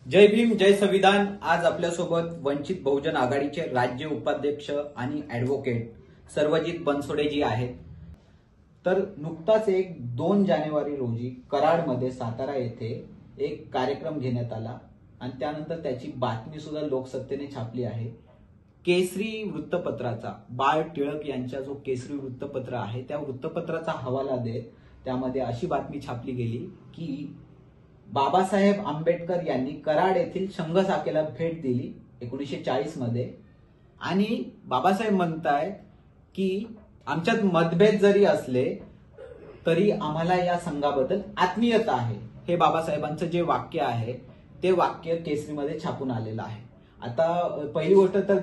जय भीम जय संविधान। आज आपल्यासोबत वंचित बहुजन आघाडीचे राज्य उपाध्यक्ष आणि ऍडव्होकेट सर्वजित बनसोडे जी आहेत। तर नुकताच 2 जानेवारी रोजी कराडमध्ये सातारा येथे एक कार्यक्रम घेण्यात आला आणि त्यानंतर त्याची बातमी सुद्धा लोकसत्तेने छापली आहे। केसरी वृत्तपत्राचा बाळ टिळक यांचा जो केसरी वृत्तपत्र आहे त्या वृत्तपत्राचा हवाला देत त्यामध्ये अशी बातमी छापली गेली की बाबासाहेब आंबेडकर यांनी कराड येथील शंगसाखेला भेट दिली 1940 मध्ये आणि बाबासाहेब म्हणतायत की आमच्यात मतभेद जरी असले तरी आम्हाला या संघाबद्दल आत्मीयता आहे। हे बाबासाहेबांचं जे वाक्य आहे ते वाक्य केसरीमध्ये छापून आलेलं आहे। आता पहिली गोष्ट तर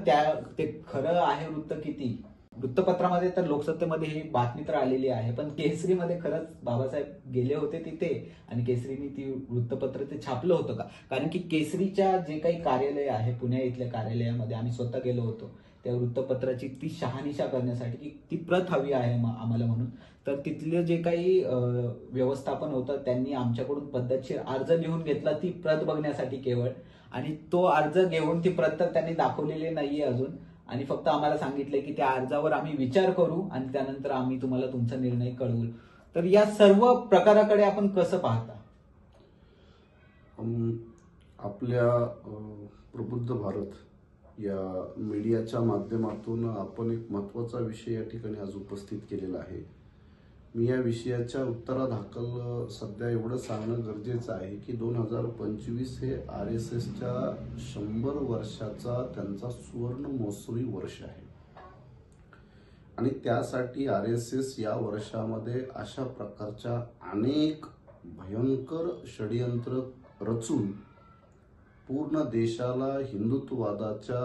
ते खरं आहे वृत्त किती, वृत्तपत्रामध्ये तर लोकसत्तेमध्ये ही बातमी तर आलेली आहे, पण केसरीमध्ये खरंच बाबासाहेब गेले होते तिथे आणि केसरीने ती वृत्तपत्र ते छापलं होतं का? कारण की केसरीच्या जे काही कार्यालय आहे पुणे इथल्या कार्यालयामध्ये आम्ही स्वतः गेलो होतो त्या वृत्तपत्राची ती शहानिशा करण्यासाठी की ती प्रत हवी आहे आम्हाला म्हणून। तर तिथले जे काही व्यवस्थापन होतं त्यांनी आमच्याकडून पद्धतशीर अर्ज लिहून घेतला ती प्रत बघण्यासाठी केवळ, आणि तो अर्ज घेऊन ती प्रत तर त्यांनी दाखवलेली नाहीये अजून, आणि फक्त आम्हाला सांगितलंय की त्या अर्जावर आम्ही विचार करू आणि त्यानंतर आम्ही तुम्हाला तुमचा निर्णय कळवू। तर या सर्व प्रकाराकडे आपण कसं पाहता? आपल्या प्रबुद्ध भारत या मीडियाच्या माध्यमातून आपण एक महत्त्वाचा विषय या ठिकाणी आज उपस्थित केलेला आहे। मी या विषयाच्या उत्तरादाखल सध्या एवढं सांगणं गरजेचं आहे की 2025 हे RSSच्या 100 वर्षाचा त्यांचा सुवर्ण महोत्सवी वर्ष आहे आणि त्यासाठी RSS या वर्षामध्ये अशा प्रकारच्या अनेक भयंकर षडयंत्र रचून पूर्ण देशाला हिंदुत्ववादाच्या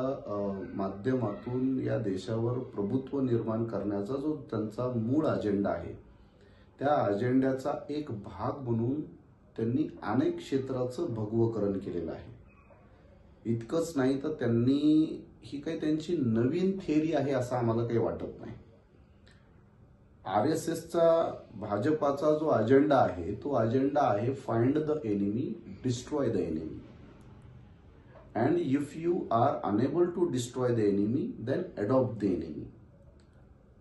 माध्यमातून या देशावर प्रभुत्व निर्माण करण्याचा जो त्यांचा मूळ अजेंडा आहे त्या अजेंड्याचा एक भाग म्हणून त्यांनी अनेक क्षेत्राचं भगवकरण केलेलं आहे। इतकंच नाही तर त्यांनी ही काही त्यांची नवीन थिअरी आहे असं आम्हाला काही वाटत नाही। RSSचा भाजपाचा जो अजेंडा आहे तो अजेंडा आहे find the enemy, destroy the enemy, and if you are unable to destroy the enemy then adopt the enemy।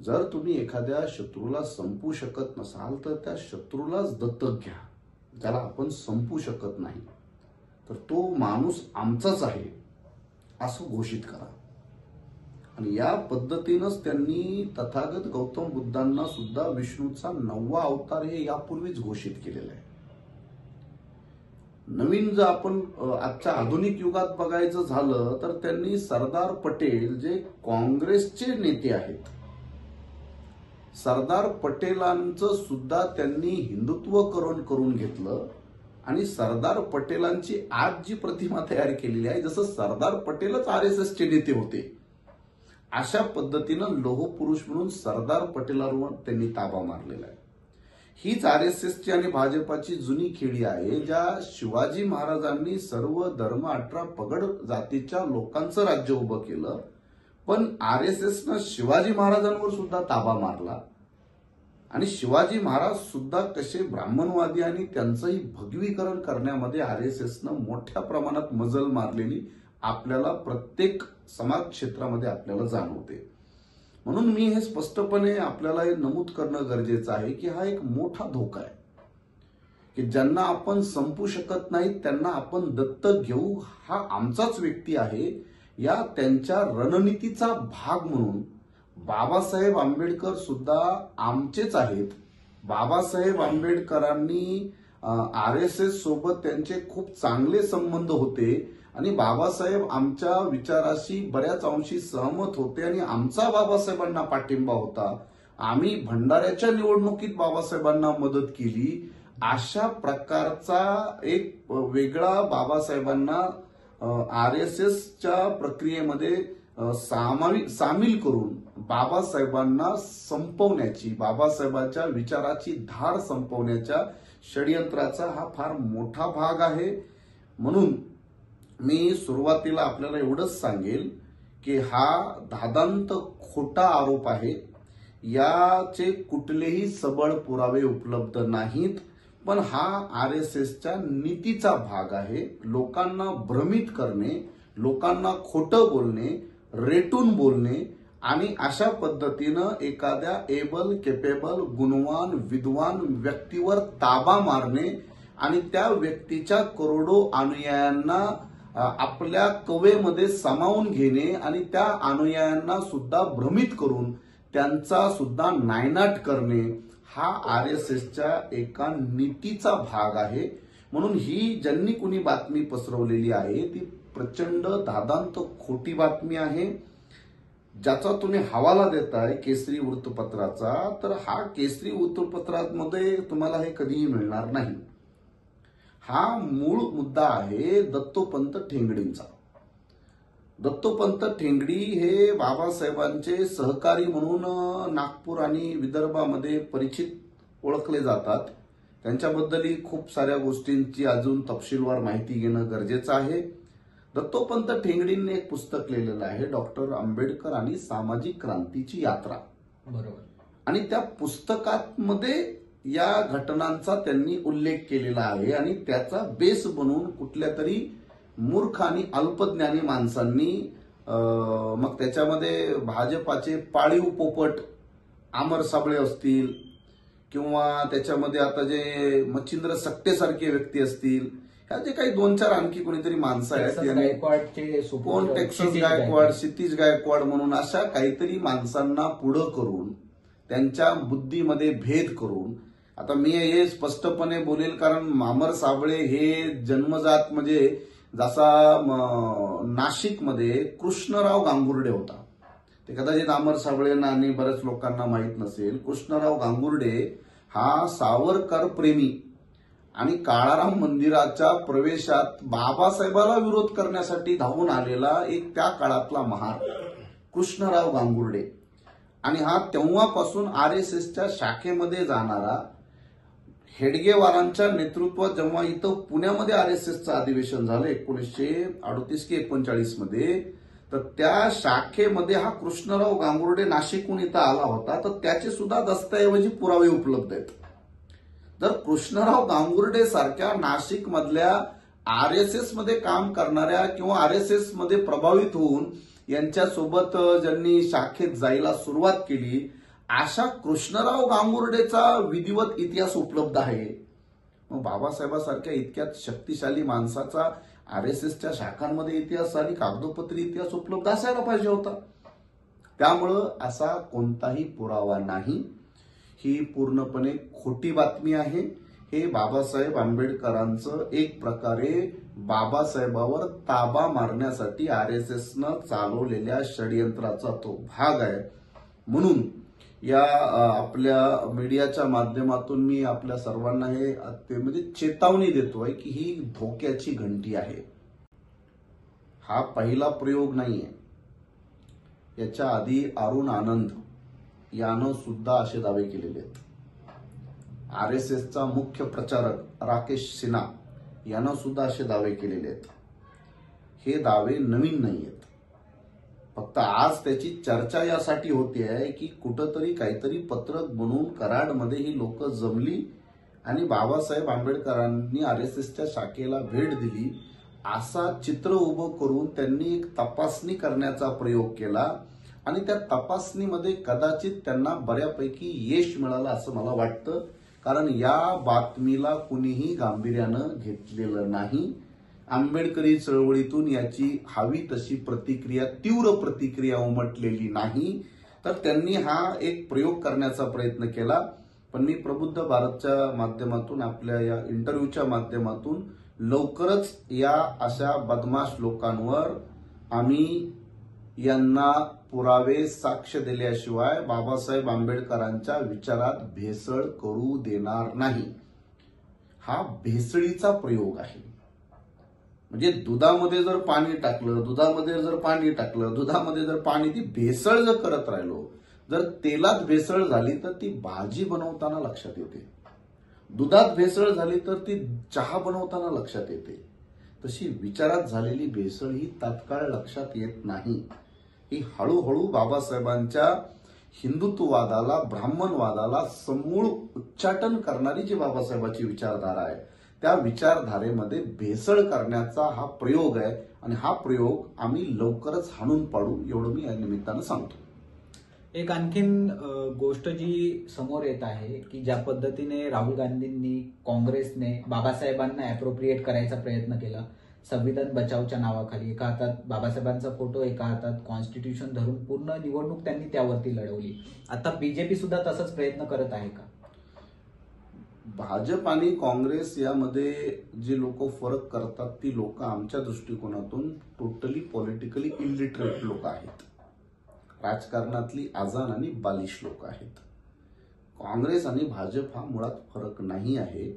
जर तुम्ही एखाद्या शत्रूला संपू शकत नसाल तर त्या शत्रूलाच दत्तक घ्या। ज्याला आपण संपू शकत नाही तर तो माणूस आमचाच आहे असं घोषित करा। आणि या पद्धतीनंच त्यांनी तथागत गौतम बुद्धांना सुद्धा विष्णूचा 9वा अवतार हे यापूर्वीच घोषित केलेला आहे। नवीन जर आपण आजच्या आधुनिक युगात बघायचं झालं तर त्यांनी सरदार पटेल जे काँग्रेसचे नेते आहेत सरदार पटेलांचं सुद्धा त्यांनी हिंदुत्वकरण करून घेतलं आणि सरदार पटेलांची आज जी प्रतिमा तयार केलेली आहे जसं सरदार पटेलच RSSचे नेते होते अशा पद्धतीनं लोहपुरुष म्हणून सरदार पटेलांवर त्यांनी ताबा मारलेला आहे। हीच RSSची आणि भाजपाची जुनी खेळी आहे ज्या शिवाजी महाराजांनी सर्व धर्म 18 पगड जातीच्या लोकांचं राज्य उभं केलं, पण RSSनं शिवाजी महाराजांवर सुद्धा ताबा मारला आणि शिवाजी महाराज सुद्धा कसे ब्राह्मणवादी आणि त्यांचंही भगवीकरण करण्यामध्ये RSSनं मोठ्या प्रमाणात मजल मारलेली आपल्याला प्रत्येक समाज क्षेत्रामध्ये आपल्याला जाणवते। म्हणून मी हे स्पष्टपणे आपल्याला नमूद करणं गरजेचं आहे की हा एक मोठा धोका आहे की ज्यांना आपण संपू शकत नाही त्यांना आपण दत्तक घेऊ, हा आमचाच व्यक्ती आहे या त्यांच्या रणनीतीचा भाग म्हणून बाबासाहेब आंबेडकर सुद्धा आमचेच आहेत। बाबासाहेब आंबेडकरांनी RSS सोबत त्यांचे खूप चांगले संबंध होते आणि बाबासाहेब आमच्या विचाराशी बऱ्याच अंशी सहमत होते आणि आमचा बाबासाहेबांना पाठिंबा होता। आम्ही भंडाऱ्याच्या निवडणुकीत बाबासाहेबांना मदत केली। अशा प्रकारचा एक वेगळा बाबासाहेबांना RSSच्या प्रक्रियेमध्ये सामील करून बाबासाहेबांना संपवण्याची, बाबासाहेबांच्या विचाराची धार संपवण्याच्या षडयंत्राचा हा फार मोठा भाग आहे। म्हणून मी सुरुवातीला आपल्याला एवढंच सांगेल की हा धादांत खोटा आरोप आहे, याचे कुठलेही सबळ पुरावे उपलब्ध नाहीत। पण हा RSSच्या नीतीचा भाग आहे. लोकांना भ्रमित करणे, लोकांना खोटं बोलणे, रेटून बोलणे आणि अशा पद्धतीनं एखाद्या एबल, केपेबल, गुणवान, विद्वान व्यक्तीवर ताबा मारणे आणि त्या व्यक्तीच्या करोडो अनुयायांना आपल्या कवेमध्ये सामावून घेणे आणि त्या अनुयायांना सुद्धा भ्रमित करून त्यांचा सुद्धा नायनाट करणे हा RSSच्या एका नीतीचा भाग आहे. म्हणून ही ज्यांनी कुणी बातमी पसरवलेली आहे ती प्रचंड दादांत खोटी बातमी आहे. ज्याचा तुम्ही हवाला देताय केसरी वृत्तपत्राचा, तर हा केसरी वृत्तपत्रामध्ये तुम्हाला हे कधीही मिळणार नाही. हा मूळ मुद्दा आहे दत्तोपंत ठेंगडींचा. दत्तोपंत ठेंगडी हे बाबासाहेबांचे सहकारी म्हणून नागपूर आणि विदर्भामध्ये परिचित ओळखले जातात. त्यांच्याबद्दलही खूप साऱ्या गोष्टींची अजून तपशीलवार माहिती घेणं गरजेचं आहे. दत्तोपंत ठेंगडींनी एक पुस्तक लिहिलेलं आहे, डॉक्टर आंबेडकर आणि सामाजिक क्रांतीची यात्रा. बरोबर. आणि त्या पुस्तकामध्ये या घटनांचा त्यांनी उल्लेख केलेला आहे आणि त्याचा बेस बनवून कुठल्या तरी मूर्ख आणि अल्पज्ञानी माणसांनी मग त्याच्यामध्ये भाजपाचे पाळीव पोपट अमर साबळे असतील किंवा त्याच्यामध्ये आता जे मच्छिंद्र सक्तेसारखे व्यक्ती असतील, ह्या जे काही 2-4 आणखी कोणीतरी माणसं आहेत, कोण टेक्सस गायकवाड, क्षितिज गायकवाड म्हणून अशा काहीतरी माणसांना पुढं करून त्यांच्या बुद्धीमध्ये भेद करून, आता मी हे स्पष्टपणे बोलेल कारण अमर साबळे हे जन्मजात म्हणजे जसा नाशिकमध्ये कृष्णराव गांगुर्डे होता, ते कदाचित अमर साबळेंना आणि बऱ्याच लोकांना माहीत नसेल. कृष्णराव गांगुर्डे हा सावरकर प्रेमी आणि काळाराम मंदिराच्या प्रवेशात बाबासाहेबाला विरोध करण्यासाठी धावून आलेला एक त्या काळातला महार कृष्णराव गांगुर्डे. आणि हा तेव्हापासून RSSच्या शाखेमध्ये जाणारा, हेडगेवारांच्या नेतृत्वात जेव्हा इथं पुण्यामध्ये RSSचं अधिवेशन झालं 1938 की 1939 मध्ये, तर त्या शाखेमध्ये हा कृष्णराव गांगुर्डे नाशिकहून इथं आला होता. तर त्याचे सुद्धा दस्तऐवजी पुरावे उपलब्ध आहेत. जर कृष्णराव गांगुर्डे सारख्या नाशिक मधल्या RSS मध्ये काम करणाऱ्या किंवा RSS मध्ये प्रभावित होऊन यांच्यासोबत ज्यांनी शाखेत जायला सुरुवात केली, अशा कृष्णराव गांगुर्डेचा विधिवत इतिहास उपलब्ध आहे. मग बाबासाहेबांसारख्या इतक्यात शक्तिशाली माणसाचा RSSच्या शाखांमध्ये इतिहास आणि कागदोपत्री इतिहास उपलब्ध असायला पाहिजे होता. त्यामुळं असा कोणताही पुरावा नाही. ही पूर्णपणे खोटी बातमी आहे. हे बाबासाहेब आंबेडकरांचं एक प्रकारे बाबासाहेबावर ताबा मारण्यासाठी RSSनं चालवलेल्या षडयंत्राचा तो भाग आहे. म्हणून या आपल्या मीडियाच्या माध्यमातून मी आपल्या सर्वांना हे म्हणजे चेतावणी देतोय की ही धोक्याची घंटी आहे. हा पहिला प्रयोग नाहीये. याच्या आधी अरुण आनंद यानं सुद्धा असे दावे केलेले आहेत. RSSचा मुख्य प्रचारक राकेश सिन्हा यानं सुद्धा असे दावे केलेले आहेत. हे दावे नवीन नाहीयेत. फक्त आज त्याची चर्चा यासाठी होते आहे की कुठंतरी काहीतरी पत्रक बनवून कराडमध्ये ही लोक जमली आणि बाबासाहेब आंबेडकरांनी RSSच्या शाखेला भेट दिली असा चित्र उभं करून त्यांनी एक तपासणी करण्याचा प्रयोग केला आणि त्या तपासणीमध्ये कदाचित त्यांना बऱ्यापैकी यश मिळालं असं मला वाटतं. कारण या बातमीला कुणीही गांभीर्यानं घेतलेलं नाही. आंबेडकरी चळवळीतून याची हवी तशी प्रतिक्रिया, तीव्र प्रतिक्रिया उमटलेली नाही. तर त्यांनी हा एक प्रयोग करण्याचा प्रयत्न केला. पण मी प्रबुद्ध भारतच्या माध्यमातून, आपल्या या इंटरव्ह्यूच्या माध्यमातून लवकरच या अशा बदमाश लोकांवर आम्ही यांना पुरावे, साक्ष दिल्याशिवाय बाबासाहेब आंबेडकरांच्या विचारात भेसळ करू देणार नाही. हा भेसळीचा प्रयोग आहे. म्हणजे दुधामध्ये जर पाणी टाकलं, दुधामध्ये जर पाणी ती भेसळ जर करत राहिलो, जर तेलात भेसळ झाली तर ती भाजी बनवताना लक्षात येते, दुधात भेसळ झाली तर ती चहा बनवताना लक्षात येते. तशी विचारात झालेली भेसळ ही तात्काळ लक्षात येत नाही. ही हळूहळू बाबासाहेबांच्या हिंदुत्ववादाला, ब्राह्मणवादाला समूळ उच्चाटन करणारी जी बाबासाहेबांची विचारधारा आहे, त्या विचारधारेमध्ये भेसळ करण्याचा हा प्रयोग आहे आणि हा प्रयोग आम्ही लवकरच हाणून पाडू, एवढं मी या निमित्तानं सांगतो. एक आणखीन गोष्ट जी समोर येत आहे की ज्या पद्धतीने राहुल गांधींनी, काँग्रेसने बाबासाहेबांना अप्रोप्रिएट करायचा प्रयत्न केला, संविधान बचावच्या नावाखाली एका हातात बाबासाहेबांचा फोटो, एका हातात कॉन्स्टिट्यूशन धरून पूर्ण निवडणूक त्यांनी त्यावरती लढवली. आता बीजेपी सुद्धा तसंच प्रयत्न करत आहे का? भाजप आणि काँग्रेस यामध्ये जे लोक फरक करतात ती लोक आमच्या दृष्टिकोनातून टोटली पॉलिटिकली इलिटरेट लोक आहेत, राजकारणातली आजान आणि बालिश लोक आहेत. काँग्रेस आणि भाजप हा मुळात फरक नाही आहे.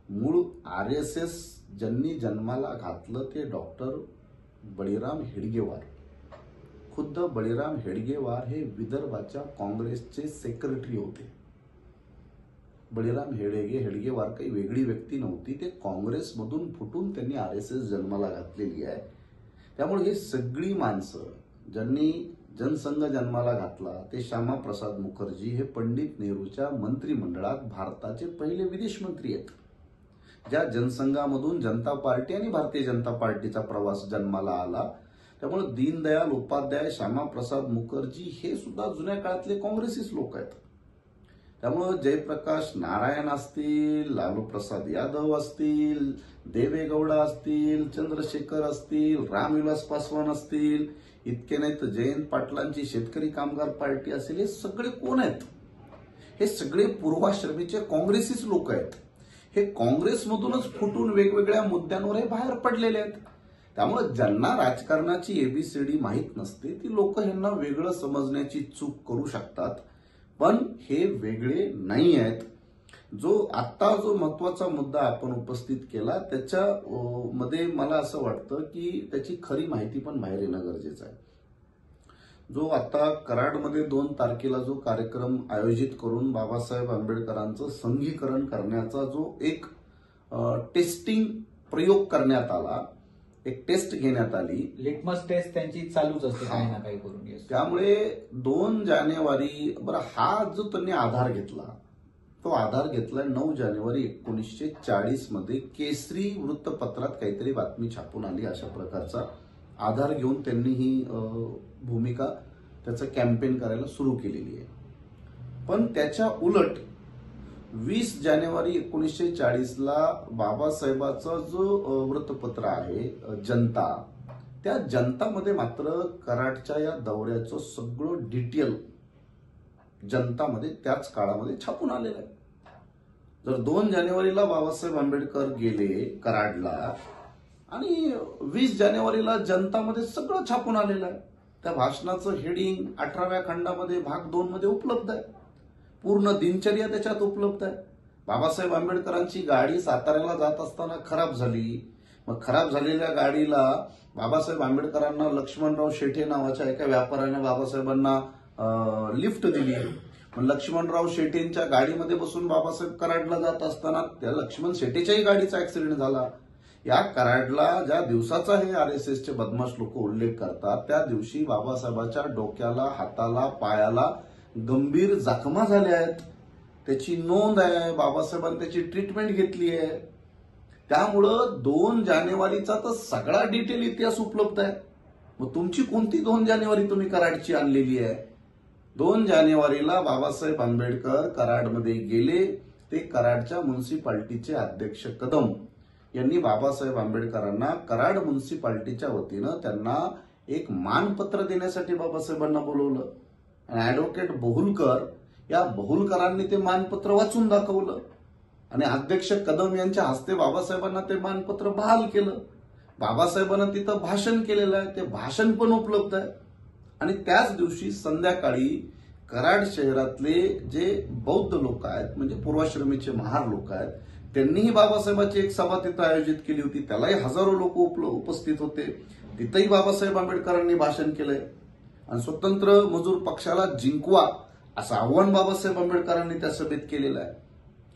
मूळ RSS ज्यांनी जन्माला घातलं ते डॉक्टर बळीराम हेडगेवार. खुद्द बळीराम हेडगेवार हे विदर्भाच्या काँग्रेसचे सेक्रेटरी होते. बळीराम हेडगेवार काही वेगळी व्यक्ती नव्हती, ते काँग्रेसमधून फुटून त्यांनी RSS जन्माला घातलेली आहे. त्यामुळे हे सगळी माणसं ज्यांनी जनसंघ जन्माला घातला ते श्यामाप्रसाद मुखर्जी हे पंडित नेहरूच्या मंत्रिमंडळात भारताचे पहिले विदेश मंत्री आहेत. ज्या जनसंघामधून जनता पार्टी आणि भारतीय जनता पार्टीचा प्रवास जन्माला आला, त्यामुळे दीनदयाल उपाध्याय, श्यामाप्रसाद मुखर्जी हे सुद्धा जुन्या काळातले काँग्रेसीच लोक आहेत. त्यामुळे जयप्रकाश नारायण असतील, लालू प्रसाद यादव असतील, देवेगौडा असतील, चंद्रशेखर असतील, रामविलास पासवान असतील, इतके नाही तर जयंत पाटलांची शेतकरी कामगार पार्टी असेल, हे सगळे कोण आहेत? हे सगळे पूर्वाश्रमीचे काँग्रेसीच लोक आहेत. हे काँग्रेसमधूनच फुटून वेगवेगळ्या मुद्द्यांवर हे बाहेर पडलेले आहेत. त्यामुळे ज्यांना राजकारणाची ABCD माहीत नसते ती लोक ह्यांना वेगळं समजण्याची चूक करू शकतात, पण हे वेगळे नाही आहेत. जो महत्वाचा मुद्दा आपण उपस्थित केला त्याच्या मध्ये मला असं वाटतं की त्याची खरी माहिती पण बाहेर येणं गरजेचं आहे. जो आता कराडमध्ये 2 तारखेला जो कार्यक्रम आयोजित करून बाबासाहेब आंबेडकरांचं संघीकरण करण्याचा जो एक टेस्टिंग प्रयोग करण्यात आला, एक टेस्ट घेण्यात आली, लिटमस टेस्ट त्यांची चालूच असते काही ना काही करून. त्यामुळे 2 जानेवारी हा जो त्यांनी आधार घेतला तो आधार घेतलाय 9 जानेवारी 1940 मध्ये केसरी वृत्तपत्रात काहीतरी बातमी छापून आली. अशा प्रकारचा आधार घेऊन त्यांनी ही भूमिका त्याचं कॅम्पेन करायला सुरू केलेली आहे. पण त्याच्या उलट 20 जानेवारी 1940ला बाबासाहेबाचा जो वृत्तपत्र आहे जनता, त्या जनतामध्ये मात्र कराडच्या या दौऱ्याचं सगळं डिटेल जनतामध्ये त्याच काळामध्ये छापून आलेलं आहे. जर 2 जानेवारीला बाबासाहेब आंबेडकर गेले कराडला आणि 20 जानेवारीला जनतामध्ये सगळं छापून आलेलं आहे. त्या भाषणाचं हेडिंग 18व्या खंडामध्ये भाग 2 मध्ये उपलब्ध आहे. पूर्ण दिनचर्या त्याच्यात उपलब्ध आहे. बाबासाहेब आंबेडकरांची गाडी साताऱ्याला जात असताना खराब झाली. मग खराब झालेल्या गाडीला बाबासाहेब आंबेडकरांना लक्ष्मणराव शेटे नावाच्या एका व्यापाऱ्याने बाबासाहेबांना लिफ्ट दिली. मग लक्ष्मणराव शेटेंच्या गाडीमध्ये बसून बाबासाहेब कराडला जात असताना त्या लक्ष्मण शेटेच्याही गाडीचा ऍक्सिडेंट झाला. या कराडला ज्या दिवसाचा हे RSSचे बदमाश लोक उल्लेख करतात, त्या दिवशी बाबासाहेबांच्या डोक्याला, हाताला, पायाला गंभीर जखमा झाल्या आहेत. त्याची नोंद आहे. बाबासाहेबांनी त्याची ट्रीटमेंट घेतली आहे. त्यामुळं 2 जानेवारीचा तर सगळा डिटेल इतिहास उपलब्ध आहे. मग तुमची कोणती 2 जानेवारी तुम्ही कराडची आणलेली आहे? 2 जानेवारीला बाबासाहेब आंबेडकर कराडमध्ये गेले. ते कराडच्या म्युन्सिपाल्टीचे अध्यक्ष कदम यांनी बाबासाहेब आंबेडकरांना कराड म्युन्सिपाल्टीच्या वतीनं त्यांना एक मानपत्र देण्यासाठी बाबासाहेबांना बोलवलं. आणि ऍडव्होकेट बहुलकर, या बहुलकरांनी ते मानपत्र वाचून दाखवलं आणि अध्यक्ष कदम यांच्या हस्ते बाबासाहेबांना ते मानपत्र बहाल केलं. बाबासाहेबांना तिथं भाषण केलेलं आहे, ते भाषण पण उपलब्ध आहे. आणि त्याच दिवशी संध्याकाळी कराड शहरातले जे बौद्ध लोक आहेत, म्हणजे पूर्वाश्रमीचे महार लोक आहेत, त्यांनीही बाबासाहेबांची एक सभा तिथं आयोजित केली होती. त्यालाही हजारो लोक उपस्थित होते. तिथंही बाबासाहेब आंबेडकरांनी भाषण केलंय. आणि स्वतंत्र मजूर पक्षाला जिंकवा असं आव्हान बाबासाहेब आंबेडकरांनी त्या सभेत केलेलं आहे.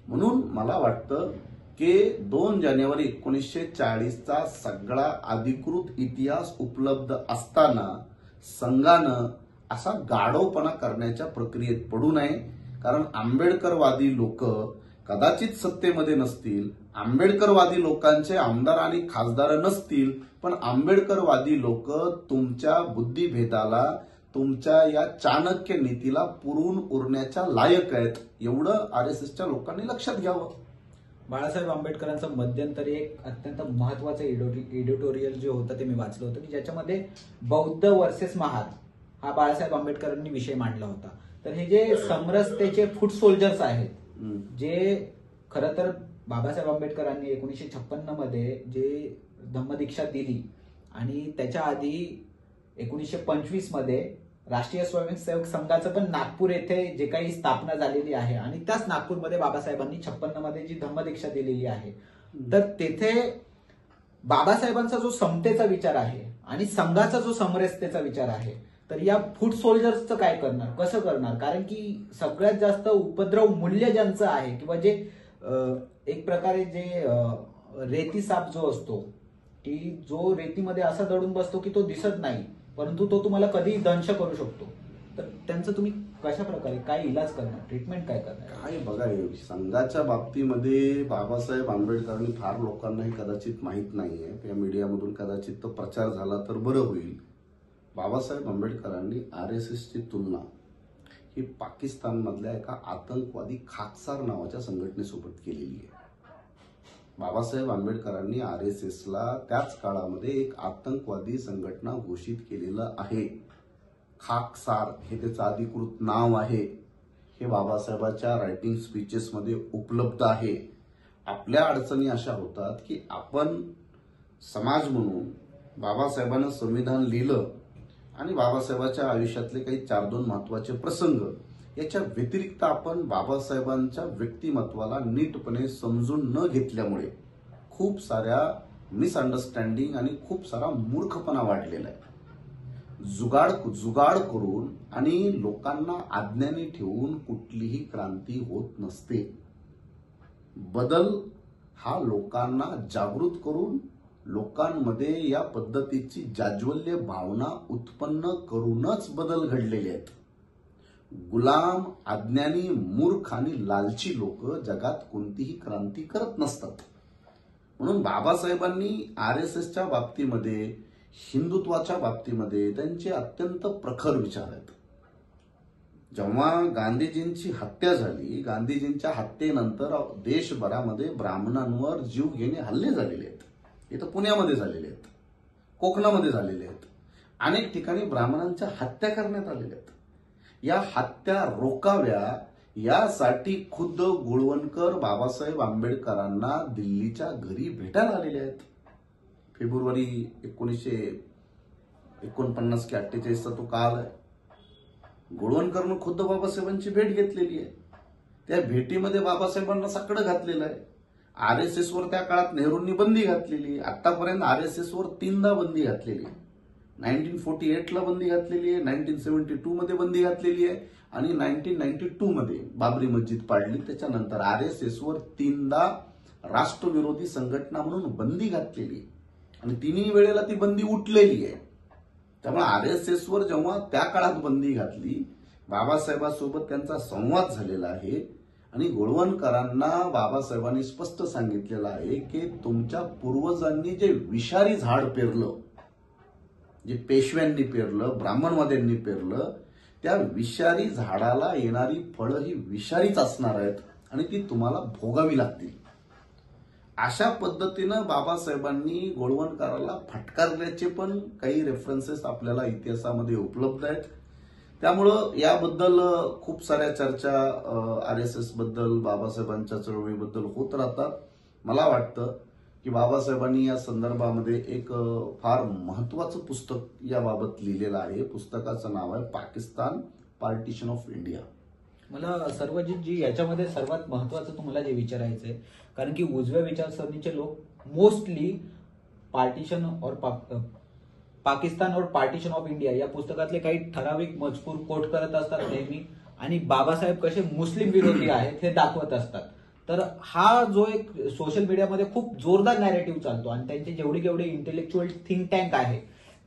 म्हणून मला वाटतं की 2 जानेवारी 1940चा सगळा अधिकृत इतिहास उपलब्ध असताना संघानं असा गाढवपणा करण्याच्या प्रक्रियेत पडू नये. कारण आंबेडकरवादी लोक कदाचित सत्तेमध्ये नसतील, आंबेडकरवादी लोकांचे आमदार आणि खासदार नसतील, पण आंबेडकरवादी लोक तुमच्या बुद्धिभेदाला, तुमच्या या चाणक्य नीतीला पुरून उरण्याच्या लायक आहेत. एवढं आरएसएसच्या लोकांनी लक्षात घ्यावं. बाळासाहेब आंबेडकरांचं मध्यंतरी एक अत्यंत महत्वाचं एडिटोरियल जे होतं ते मी वाचलं होतं की ज्याच्यामध्ये बौद्ध वर्सेस महार हा बाळासाहेब आंबेडकरांनी विषय मांडला होता. तर हे जे समरसतेचे फूट सोल्जर्स आहेत, जे खरं तर बाबासाहेब आंबेडकरांनी 1956 मध्ये जे धम्मदीक्षा दिली आणि त्याच्या आधी 1925 मध्ये राष्ट्रीय स्वयंसेवक संघाचं पण नागपूर येथे जे काही स्थापना झालेली आहे आणि त्याच नागपूरमध्ये बाबासाहेबांनी 56 मध्ये जी धम्मदीक्षा दिलेली आहे, तर तेथे बाबासाहेबांचा जो समतेचा विचार आहे आणि संघाचा जो समरसतेचा विचार आहे, तर या फूट सोल्जर्सचं काय करणार, कसं करणार? कारण की सगळ्यात जास्त उपद्रव मूल्य ज्यांचं आहे किंवा जे एक प्रकारे जे रेती साप जो असतो की जो रेतीमध्ये असा दडून बसतो की तो दिसत नाही, परंतु तो तुम्हाला कधी दंश करू शकतो. तर त्यांचं तुम्ही कशा प्रकारे काय इलाज करणार, ट्रीटमेंट काय करणार? काय बघा, संघाच्या बाबतीमध्ये बाबासाहेब आंबेडकरांनी फार लोकांनाही कदाचित माहीत नाहीये, त्या मीडियामधून कदाचित तो प्रचार झाला तर बरं होईल. बाबासाहेब आंबेडकरांनी आरएसएसची तुलना ही पाकिस्तानमधल्या एका आतंकवादी खाकसार नावाच्या संघटनेसोबत केलेली आहे. बाबासाहेब आंबेडकरांनी आरएसएसला त्याच काळामध्ये एक आतंकवादी संघटना घोषित केलेलं आहे. खाकसार हे त्याचं अधिकृत नाव आहे. हे बाबासाहेबांच्या रायटिंग स्पीचेसमध्ये उपलब्ध आहे. आपल्या अडचणी अशा होतात की आपण समाज म्हणून बाबासाहेबांना संविधान लिहिलं आणि बाबासाहेबांच्या आयुष्यातले काही 4-2 महत्वाचे प्रसंग याच्या व्यतिरिक्त आपण बाबासाहेबांच्या व्यक्तिमत्वाला नीटपणे समजून न घेतल्यामुळे खूप साऱ्या मिसअंडरस्टँडिंग आणि खूप सारा मूर्खपणा वाढलेला आहे. जुगाड करून आणि लोकांना आज्ञाने ठेवून कुठलीही क्रांती होत नसते. बदल हा लोकांना जागृत करून लोकांमध्ये या पद्धतीची जाज्वल्य भावना उत्पन्न करूनच बदल घडलेले आहेत. गुलाम, अज्ञानी, मूर्ख आणि लालची लोक जगात कोणतीही क्रांती करत नसतात. म्हणून बाबासाहेबांनी आरएसएसच्या बाबतीमध्ये, हिंदुत्वाच्या बाबतीमध्ये त्यांचे अत्यंत प्रखर विचार आहेत. जेव्हा गांधीजींची हत्या झाली, गांधीजींच्या हत्येनंतर देशभरामध्ये ब्राह्मणांवर जीव घेणे हल्ले झालेले आहेत. इथं पुण्यामध्ये झालेले आहेत, कोकणामध्ये झालेले आहेत, अनेक ठिकाणी ब्राह्मणांच्या हत्या करण्यात आलेल्या आहेत. या हत्या रोखाव्या यासाठी खुद्द गोळवणकर बाबासाहेब आंबेडकरांना दिल्लीच्या घरी भेटायला आलेले आहेत. फेब्रुवारी 1949 की 48चा तो काळ आहे. गोळवणकरनं खुद्द बाबासाहेबांची भेट घेतलेली आहे. त्या भेटीमध्ये बाबासाहेबांना साकडं घातलेलं आहे. आरएसएसवर त्या काळात नेहरूंनी बंदी घातलेली. आतापर्यंत आरएसएसवर 3दा बंदी घातलेली आहे. 1948ला बंदी घातलेली आहे, 1972 मध्ये बंदी घातलेली आहे आणि 1992 मध्ये बाबरी मस्जिद पाडली. त्याच्यानंतर आरएसएसवर 3दा राष्ट्रविरोधी संघटना म्हणून बंदी घातलेली आणि तिन्ही वेळेला ती बंदी उठलेली आहे. त्यामुळे आरएसएसवर जेव्हा त्या काळात बंदी घातली, बाबासाहेबांसोबत त्यांचा संवाद झालेला आहे आणि गोळवणकरांना बाबासाहेबांनी स्पष्ट सांगितलेलं आहे की तुमच्या पूर्वजांनी जे विषारी झाड पेरलं, जे पेशव्यांनी पेरलं, ब्राह्मणवाद्यांनी पेरलं, त्या विषारी झाडाला येणारी फळं ही विषारीच असणार आहेत आणि ती तुम्हाला भोगावी लागतील. अशा पद्धतीनं बाबासाहेबांनी गोळवणकराला फटकारल्याचे पण काही रेफरन्सेस आपल्याला इतिहासामध्ये उपलब्ध आहेत. त्यामुळं याबद्दल खूप साऱ्या चर्चा आरएसएस बद्दल, बाबासाहेबांच्या चळवळीबद्दल होत राहतात. मला वाटतं की बाबासाहेबांनी या संदर्भामध्ये एक फार महत्वाचं पुस्तक याबाबत लिहिलेलं आहे. पुस्तकाचं नाव आहे पाकिस्तान पार्टिशन ऑफ इंडिया. मला सर्वजितजी याच्यामध्ये सर्वात महत्वाचं तुम्हाला जे विचारायचंय, कारण की उजव्या विचारसरणीचे लोक मोस्टली पार्टिशन और पाकिस्तान और पार्टिशन ऑफ इंडिया या पुस्तकातले काही ठराविक मजकूर कोट करत असतात नेहमी आणि बाबासाहेब कसे मुस्लिम विरोधी आहेत हे दाखवत असतात. तर हा जो एक सोशल मीडियामध्ये खूप जोरदार नॅरेटिव्ह चालतो आणि त्यांचे जेवढे इंटेलेक्च्युअल थिंक टँक आहे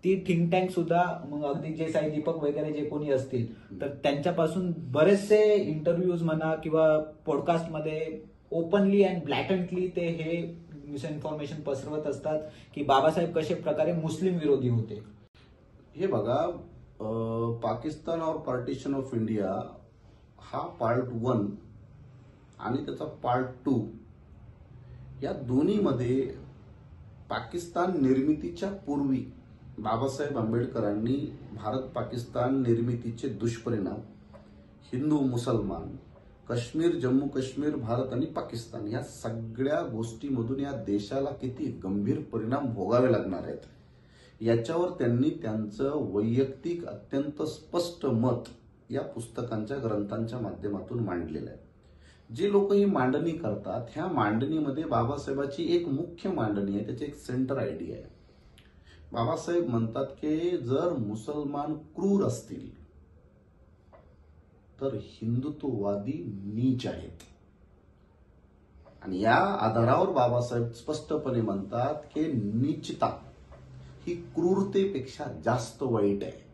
ती थिंक टँक सुद्धा मग अगदी जे साई दीपक वगैरे जे कोणी असतील तर त्यांच्यापासून बरेचसे इंटरव्ह्यूज म्हणा किंवा पॉडकास्टमध्ये ओपनली अँड ब्लॅटंटली ते हे मिसइन्फॉर्मेशन पसरवत असतात की बाबासाहेब कशा प्रकारे मुस्लिम विरोधी होते. हे बघा, पाकिस्तान और पार्टिशन ऑफ इंडिया हा पार्ट 1 आणि त्याचा पार्ट 2 या दोन्हीमध्ये पाकिस्तान निर्मितीच्या पूर्वी बाबासाहेब आंबेडकरांनी भारत पाकिस्तान निर्मितीचे दुष्परिणाम, हिंदू मुसलमान, काश्मीर जम्मू काश्मीर भारत आणि पाकिस्तान या सगळ्या गोष्टीमधून या देशाला किती गंभीर परिणाम भोगावे लागणार आहेत याच्यावर त्यांनी त्यांचं वैयक्तिक अत्यंत स्पष्ट मत या पुस्तकांच्या ग्रंथांच्या माध्यमातून मांडलेलं आहे. जे लोक ही मांडणी करतात ह्या मांडणीमध्ये बाबासाहेबाची एक मुख्य मांडणी आहे, त्याची एक सेंटर आयडिया आहे. बाबासाहेब म्हणतात की जर मुसलमान क्रूर असतील तर हिंदुत्ववादी नीच आहेत. आणि या आधारावर बाबासाहेब स्पष्टपणे म्हणतात की नीचता ही क्रूरतेपेक्षा जास्त वाईट आहे.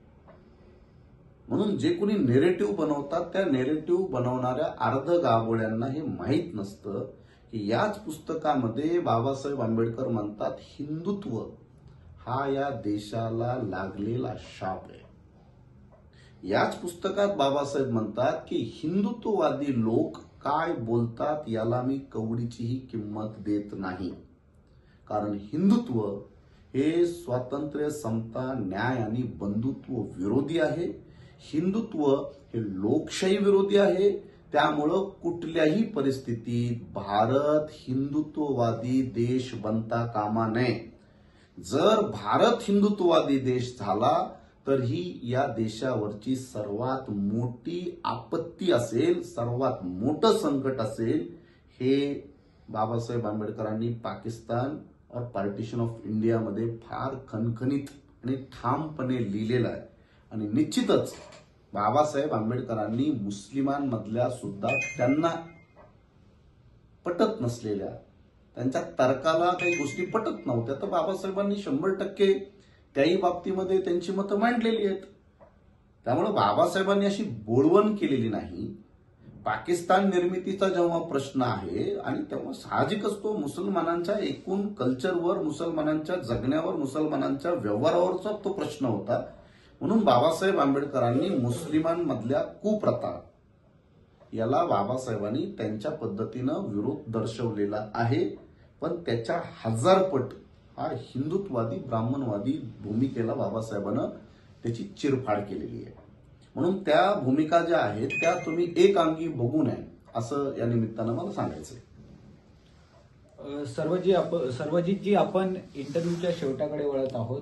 म्हणून जे कोणी नेरेटिव्ह बनवतात त्या नेरेटिव्ह बनवणाऱ्या अर्धगाभोळ्यांना हे माहीत नसतं की याच पुस्तकामध्ये बाबासाहेब आंबेडकर म्हणतात हिंदुत्व हा या देशाला लागलेला शाप आहे. याच पुस्तकात बाबासाहेब म्हणतात की हिंदुत्ववादी लोक काय बोलतात याला मी कवडीचीही किंमत देत नाही, कारण हिंदुत्व हे स्वातंत्र्य, समता, न्याय आणि बंधुत्व विरोधी आहे. हिंदुत्व हे लोकशाही विरोधी आहे. त्यामुळं कुठल्याही परिस्थितीत भारत हिंदुत्ववादी देश बनता कामा नये. जर भारत हिंदुत्ववादी देश झाला तर ही या देशावरची सर्वात मोठी आपत्ती असेल, सर्वात मोठं संकट असेल. हे बाबासाहेब आंबेडकरांनी पाकिस्तान और पार्टिशन ऑफ इंडिया मध्ये फार खणखणीत आणि ठामपणे लिहिलेलं आहे. आणि निश्चितच बाबासाहेब आंबेडकरांनी मुस्लिमांमधल्या सुद्धा त्यांना पटत नसलेल्या, त्यांच्या तर्काला काही गोष्टी पटत नव्हत्या, तर बाबासाहेबांनी 100% त्याही बाबतीमध्ये त्यांची मतं मांडलेली आहेत. त्यामुळे बाबासाहेबांनी अशी बोळवण केलेली नाही. पाकिस्तान निर्मितीचा जेव्हा प्रश्न आहे आणि तेव्हा साहजिकच तो मुसलमानांच्या एकूण कल्चरवर, मुसलमानांच्या जगण्यावर, मुसलमानांच्या व्यवहारावरचा तो प्रश्न होता. म्हणून बाबासाहेब आंबेडकरांनी मुस्लिमांमधल्या कुप्रथा याला बाबासाहेबांनी त्यांच्या पद्धतीनं विरोध दर्शवलेला आहे. पण त्याच्या 1000पट हा हिंदुत्ववादी, ब्राह्मणवादी भूमिकेला बाबासाहेबांना त्याची चिरफाड केलेली आहे. म्हणून त्या भूमिका ज्या आहेत त्या तुम्ही एक अंगी बघू नये असं या निमित्तानं मला सांगायचंय. सर्वजितजी, आपण इंटरव्ह्यूच्या शेवटाकडे वळत आहोत.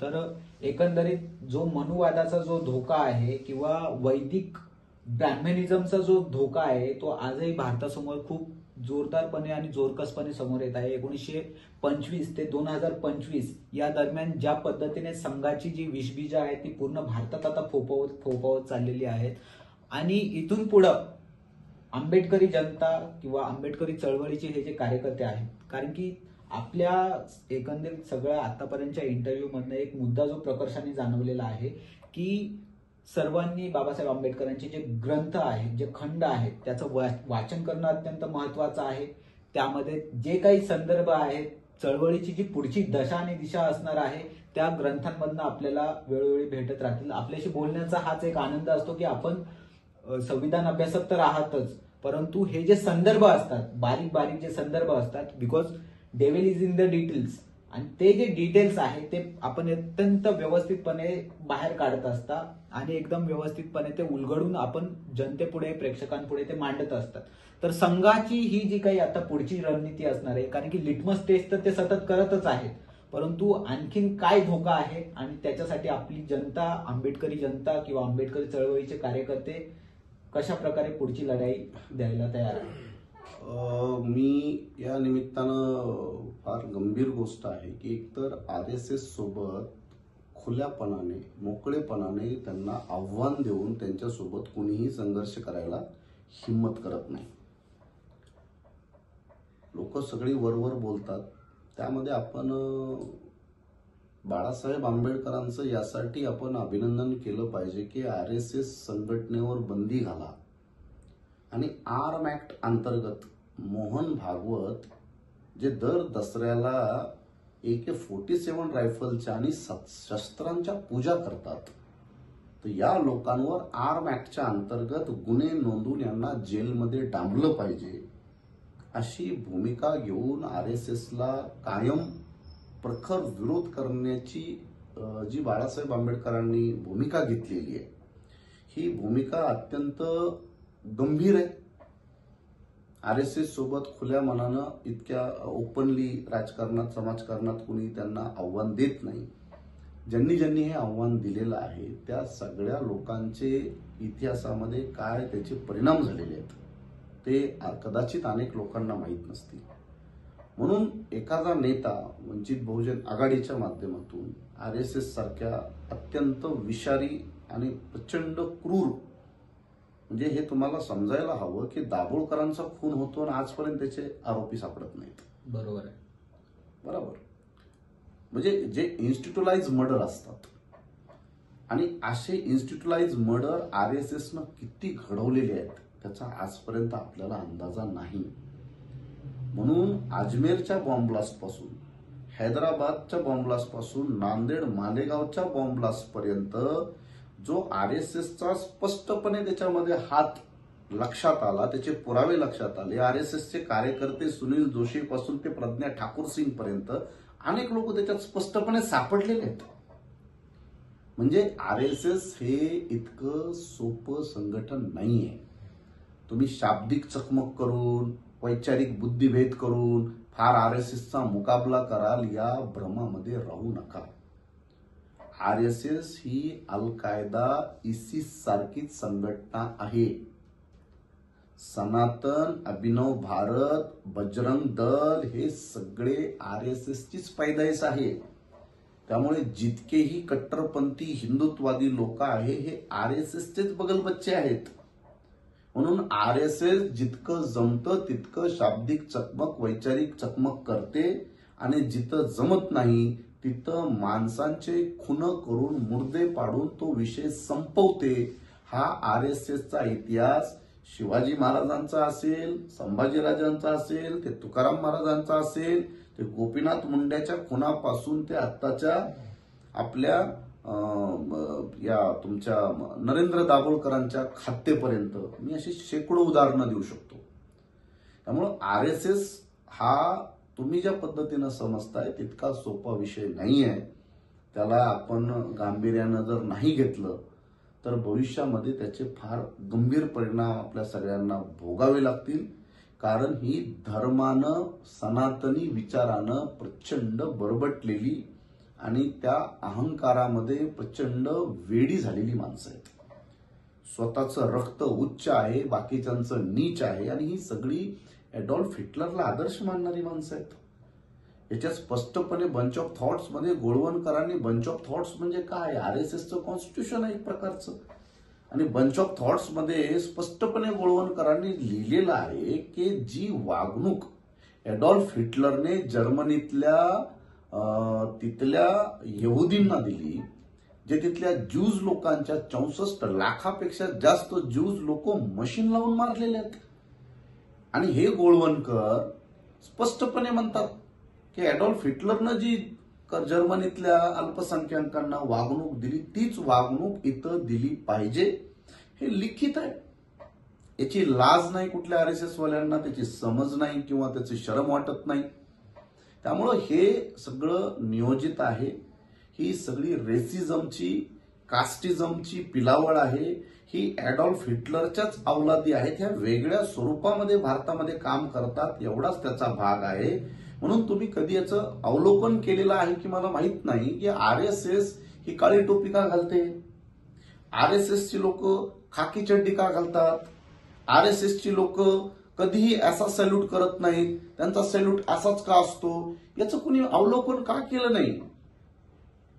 तर एकंदरीत जो मनुवादाचा जो धोका आहे किंवा वैदिक ब्राह्मणिझमचा जो धोका आहे तो आजही भारतासमोर खूप जोरदारपणे आणि जोरकसपणे समोर येत आहे. 1925 ते 2025 या दरम्यान ज्या पद्धतीने संघाची जी विषबीजं आहेत ती पूर्ण भारतात आता फोफावत चाललेली आहेत. आणि इथून पुढं आंबेडकरी जनता किंवा आंबेडकरी चळवळीचे हे जे कार्यकर्ते आहेत, कारण की आपल्या एकंदरीत सगळ्या आतापर्यंतच्या इंटरव्ह्यू मधनं एक मुद्दा जो प्रकर्षाने जाणवलेला आहे की सर्वांनी बाबासाहेब आंबेडकरांचे जे ग्रंथ आहेत, जे खंड आहेत, त्याचं वाचन करणं अत्यंत महत्वाचं आहे. त्यामध्ये जे काही संदर्भ आहेत, चळवळीची जी पुढची दशा आणि दिशा असणार आहे त्या ग्रंथांमधनं आपल्याला वेळोवेळी भेटत राहतील. आपल्याशी बोलण्याचा हाच एक आनंद असतो की आपण संविधान अभ्यासक तर आहातच, परंतु हे जे संदर्भ असतात, बारीक बारीक जे संदर्भ असतात, because devil is in the details, आणि ते जे डिटेल्स आहेत ते आपण अत्यंत व्यवस्थितपणे बाहेर काढत असता आणि एकदम व्यवस्थितपणे ते उलगडून आपण जनतेपुढे, प्रेक्षकांपुढे ते मांडत असतात. तर संघाची ही जी काही आता पुढची रणनीती असणार आहे, कारण की लिटमस टेस्ट तर ते सतत करतच आहेत, परंतु आणखीन काय धोका आहे आणि त्याच्यासाठी आपली जनता, आंबेडकरी जनता किंवा आंबेडकरी चळवळीचे कार्यकर्ते कशा प्रकारे पुढची लढाई द्यायला तयार आहे. मी या निमित्तानं फार गंभीर गोष्ट आहे की एकतर RSS सोबत खुल्यापणाने, मोकळेपणाने त्यांना आव्हान देऊन त्यांच्यासोबत कोणीही संघर्ष करायला हिम्मत करत नाही. लोक सगळी वरवर बोलतात, त्यामध्ये आपण बाळासाहेब आंबेडकरांचं यासाठी आपण अभिनंदन केलं पाहिजे की RSS संघटनेवर बंदी घाला आणि आर्म ऍक्ट अंतर्गत मोहन भागवत जे दर दसऱ्याला AK-47 रायफलच्या आणि शस्त्रांच्या पूजा करतात, तर या लोकांवर आर्म ऍक्टच्या अंतर्गत गुन्हे नोंदवून यांना जेलमध्ये डांबलं पाहिजे अशी भूमिका घेऊन RSSला कायम प्रखर विरोध करण्याची जी बाळासाहेब आंबेडकरांनी भूमिका घेतलेली आहे, ही भूमिका अत्यंत गंभीर आहे. RSS सोबत खुल्या मनानं इतक्या ओपनली राजकारणात समाजकारणात कुणी त्यांना आव्हान देत नाही. ज्यांनी ज्यांनी हे आव्हान दिलेलं आहे त्या सगळ्या लोकांचे इतिहासामध्ये काय त्याचे परिणाम झालेले आहेत ते कदाचित अनेक लोकांना माहीत नसतील. म्हणून एखादा नेता वंचित बहुजन आघाडीच्या माध्यमातून RSS सारख्या अत्यंत विषारी आणि प्रचंड क्रूर, म्हणजे हे तुम्हाला समजायला हवं की दाभोळकरांचा खून होतो आणि आजपर्यंत त्याचे आरोपी सापडत नाहीत. बरोबर आहे. बरोबर. म्हणजे जे इन्स्टिट्यूलाइज मर्डर असतात आणि असे इन्स्टिट्यूलाइज मर्डर RSSनं किती घडवलेले आहेत त्याचा आजपर्यंत आपल्याला अंदाजा नाही. म्हणून अजमेरच्या बॉम्ब ब्लास्ट पासून, हैदराबादच्या बॉम्ब ब्लास्ट पासून, नांदेड मालेगावच्या बॉम्ब ब्लास्ट पर्यंत जो RSSचा स्पष्टपणे त्याच्यामध्ये हात लक्षात आला, त्याचे पुरावे लक्षात आले. RSSचे कार्यकर्ते सुनील जोशी पासून ते प्रज्ञा ठाकूर सिंग पर्यंत अनेक लोक त्याच्यात स्पष्टपणे सापडलेले आहेत. म्हणजे RSS हे इतकं सोपं संघटन नाहीये. तुम्ही शाब्दिक चकमक करून, वैचारिक बुद्धिभेद करून फार RSSचा मुकाबला कराल या भ्रमामध्ये राहू नका. RSS ही अल कायदा, ISIS सारखीच संघटना आहे. सनातन, अभिनव भारत, बजरंग दल हे सगळे RSSचीच पैदाइश आहे. त्यामुळे जितकेही कट्टरपंथी हिंदुत्ववादी लोक आहे हे RSSचेच बगलबच्चे आहेत. म्हणून RSS जितकं जमतं तितकं शाब्दिक चकमक, वैचारिक चकमक करते आणि जिथं जमत नाही तिथं माणसांचे खून करून, मुर्दे पाडून तो विषय संपवते. हा RSSचा इतिहास शिवाजी महाराजांचा असेल, संभाजीराजांचा असेल, ते तुकाराम महाराजांचा असेल, ते गोपीनाथ मुंड्याच्या खुनापासून ते आत्ताच्या आपल्या या तुमच्या नरेंद्र दाभोळकरांच्या खात्तेपर्यंत मी अशी शेकडो उदाहरणं देऊ शकतो. त्यामुळं RSS हा तुम्ही ज्या पद्धतीनं समजताय तितका सोपा विषय नाहीये. त्याला आपण गांभीर्यानं जर नाही घेतलं तर भविष्यामध्ये त्याचे फार गंभीर परिणाम आपल्या सगळ्यांना भोगावे लागतील. कारण ही धर्मानं, सनातनी विचारानं प्रचंड बरबटलेली आणि त्या अहंकारामध्ये प्रचंड वेडी झालेली माणसं आहेत. स्वतःचं रक्त उच्च आहे, बाकीच्यांचं नीच आहे आणि ही सगळी ॲडॉल्फ हिटलरला आदर्श मानणारी माणसं आहेत. याच्यात स्पष्टपणे बंच ऑफ थॉट्स मध्ये गोळवणकरांनी बंच ऑफ थॉट्स म्हणजे काय, RSSचं कॉन्स्टिट्यूशन आहे एक प्रकारचं. आणि बंच ऑफ थॉट्स मध्ये स्पष्टपणे गोळवणकरांनी लिहिलेलं आहे की जी वागणूक ॲडॉल्फ हिटलरने जर्मनीतल्या तिथल्या यहुदींना दिली, जे तिथल्या ज्यूज लोकांच्या 64 लाखापेक्षा जास्त ज्यूज लोक मशीन लावून मारलेले आहेत. आणि हे गोळवणकर स्पष्टपणे म्हणतात की ॲडॉल्फ हिटलरनं जी जर्मनीतल्या अल्पसंख्याकांना वागणूक दिली तीच वागणूक इथं दिली पाहिजे. हे लिखित आहे. याची लाज नाही कुठल्या RSS वाल्यांना, त्याची समज नाही किंवा त्याची शरम वाटत नाही. त्यामुळं हे सगळं नियोजित आहे. ही सगळी रेसिझमची, कास्टिझमची पिलावळ आहे. ही ॲडॉल्फ हिटलरच्याच अवलादी आहेत. ह्या वेगळ्या स्वरूपामध्ये भारतामध्ये काम करतात एवढाच त्याचा भाग आहे. म्हणून तुम्ही कधी याचं अवलोकन केलेलं आहे की मला माहित नाही की RSS ही काळी टोपी का घालते, RSSची लोक खाकी चड्डी का घालतात, RSSची लोक कधीही असा सॅल्यूट करत नाहीत, त्यांचा सॅल्यूट असाच का असतो, याचं कुणी अवलोकन का केलं नाही.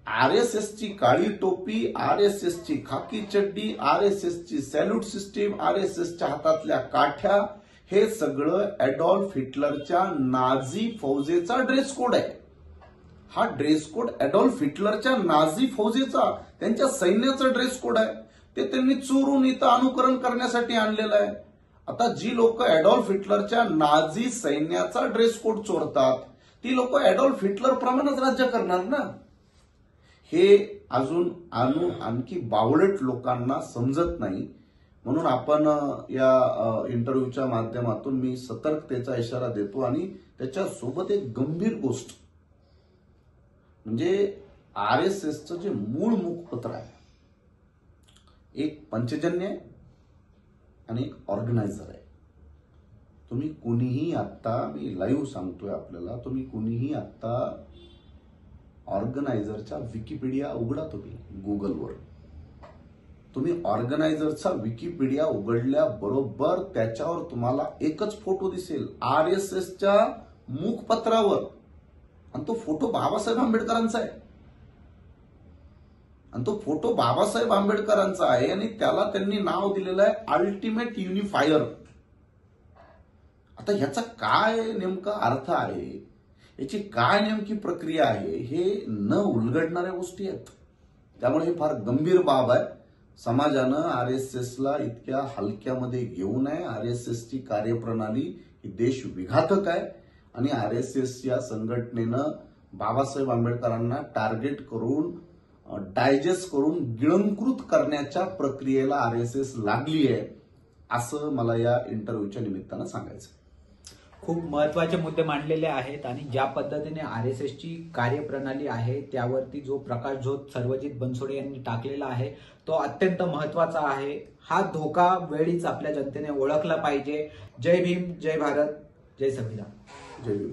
RSSची काळी टोपी, RSSची खाकी चड्डी, RSSची सॅल्यूट सिस्टीम, RSSच्या हातातल्या काठ्या हे सगळं ॲडॉल्फ हिटलरच्या नाझी फौजेचा ड्रेस कोड आहे. हा ड्रेस कोड ऍडॉल्फ हिटलरच्या नाझी फौजेचा, त्यांच्या सैन्याचा ड्रेस कोड आहे. ते त्यांनी चोरून इथं अनुकरण करण्यासाठी आणलेलं आहे. आता जी लोक ऍडॉल्फ हिटलरच्या नाझी सैन्याचा ड्रेस कोड चोरतात ती लोक ऍडॉल्फ हिटलर प्रमाणेच राज्य करणार ना. हे अजून आणखी बावळट लोकांना समजत नाही. म्हणून आपण या इंटरव्ह्यूच्या माध्यमातून मी सतर्कतेचा इशारा देतो. आणि त्याच्यासोबत एक गंभीर गोष्ट म्हणजे RSSचं जे मूळ मुखपत्र आहे, एक पंचजन्य आहे आणि एक ऑर्गनायझर आहे. तुम्ही कुणीही आत्ता, मी लाईव्ह सांगतोय आपल्याला, तुम्ही कुणीही आत्ता ऑर्गनायझरचा विकिपीडिया उघडा. तुम्ही गुगलवर तुम्ही ऑर्गनायझरचा विकिपीडिया उघडल्याबरोबर त्याच्यावर तुम्हाला एकच फोटो दिसेल RSSच्या मुखपत्रावर, आणि तो फोटो बाबासाहेब आंबेडकरांचा आहे. आणि तो फोटो बाबासाहेब आंबेडकरांचा आहे आणि त्याला त्यांनी नाव दिलेलं आहे अल्टिमेट युनिफायर. आता ह्याचा काय नेमका अर्थ आहे, याची काय नेमकी प्रक्रिया आहे, हे न उलगडणाऱ्या गोष्टी आहेत. त्यामुळे ही फार गंभीर बाब आहे. समाजानं RSSला इतक्या हलक्यामध्ये घेऊ नये. RSSची कार्यप्रणाली ही देश विघातक आहे आणि RSS या संघटनेनं बाबासाहेब आंबेडकरांना टार्गेट करून, डायजेस्ट करून गिळंकृत करण्याच्या प्रक्रियेला RSS लागली आहे, असं मला या इंटरव्ह्यूच्या निमित्तानं सांगायचं. खूप महत्वाचे मुद्दे मांडलेले आहेत आणि ज्या पद्धतीने RSSची कार्यप्रणाली आहे त्यावरती जो प्रकाशझोत सर्वजित बनसोडे यांनी टाकलेला आहे तो अत्यंत महत्वाचा आहे. हा धोका वेळीच आपल्या जनतेने ओळखला पाहिजे. जय भीम, जय भारत, जय संविधान. जय भीम.